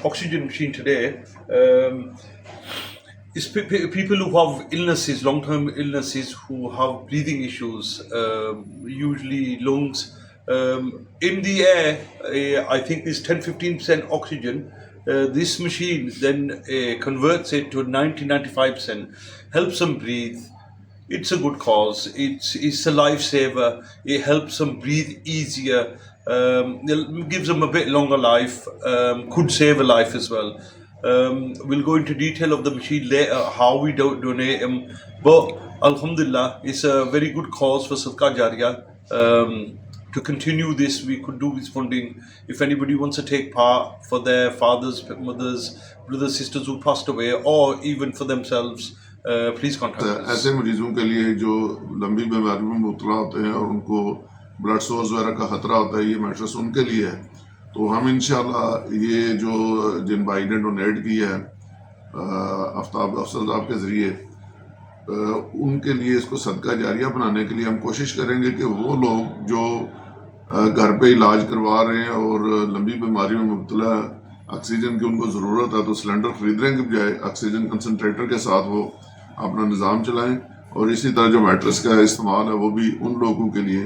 Oxygen machine today is people who have illnesses, long-term illnesses, who have breathing issues, usually lungs. In the air, I think there's 10-15% oxygen. This machine then converts it to 90-95%, helps them breathe. It's a good cause. It's a lifesaver. It helps them breathe easier. It gives them a bit longer life. Could save a life as well. We'll go into detail of the machine later, how we donate them. But Alhamdulillah, it's a very good cause for Sadaqah Jariyah. To continue this, we could do this funding. If anybody wants to take part for their fathers, mothers, brothers, sisters who passed away, or even for themselves, please contact us. ایسے مریضوں کے لیے جو لمبی بیماری میں مبتلا ہوتے ہیں اور ان کو بلڈ سورس وغیرہ کا خطرہ ہوتا ہے، یہ میٹرس ان کے لیے ہے. تو ہم انشاءاللہ یہ جو جن بھائی نے ڈونیٹ کی ہے آفتاب افضل صاحب کے ذریعے، ان کے لیے اس کو صدقہ جاریہ بنانے کے لیے ہم کوشش کریں گے کہ وہ لوگ جو گھر پہ علاج کروا رہے ہیں اور لمبی بیماری میں مبتلا آکسیجن کی ان کو ضرورت ہے، تو سلنڈر خریدنے کے بجائے آکسیجن کنسنٹریٹر کے ساتھ وہ اپنا نظام چلائیں. اور اسی طرح جو میٹرس کا استعمال ہے وہ بھی ان لوگوں کے لیے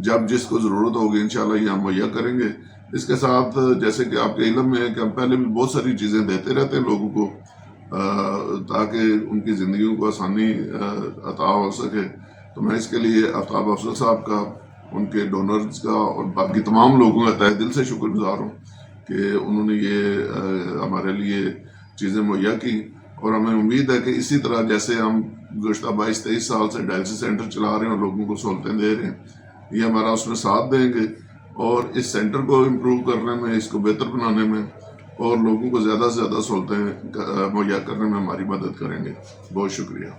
جب جس کو ضرورت ہوگی انشاءاللہ یہ ہم مہیا کریں گے. اس کے ساتھ جیسے کہ آپ کے علم میں ہے کہ ہم پہلے بھی بہت ساری چیزیں دیتے رہتے ہیں لوگوں کو تاکہ ان کی زندگیوں کو آسانی عطا ہو سکے. تو میں اس کے لیے آفتاب افضل صاحب کا، ان کے ڈونرز کا اور باقی تمام لوگوں کا تہ دل سے شکر گزار ہوں کہ انہوں نے یہ ہمارے لیے چیزیں مہیا کی. اور ہمیں امید ہے کہ اسی طرح جیسے ہم گزشتہ 22-23 سال سے ڈائلسس سینٹر چلا رہے ہیں اور لوگوں کو سہولتیں دے رہے ہیں، یہ ہمارا اس میں ساتھ دیں گے اور اس سینٹر کو امپروو کرنے میں، اس کو بہتر بنانے میں اور لوگوں کو زیادہ سے زیادہ سہولتیں مہیا کرنے میں ہماری مدد کریں گے. بہت شکریہ.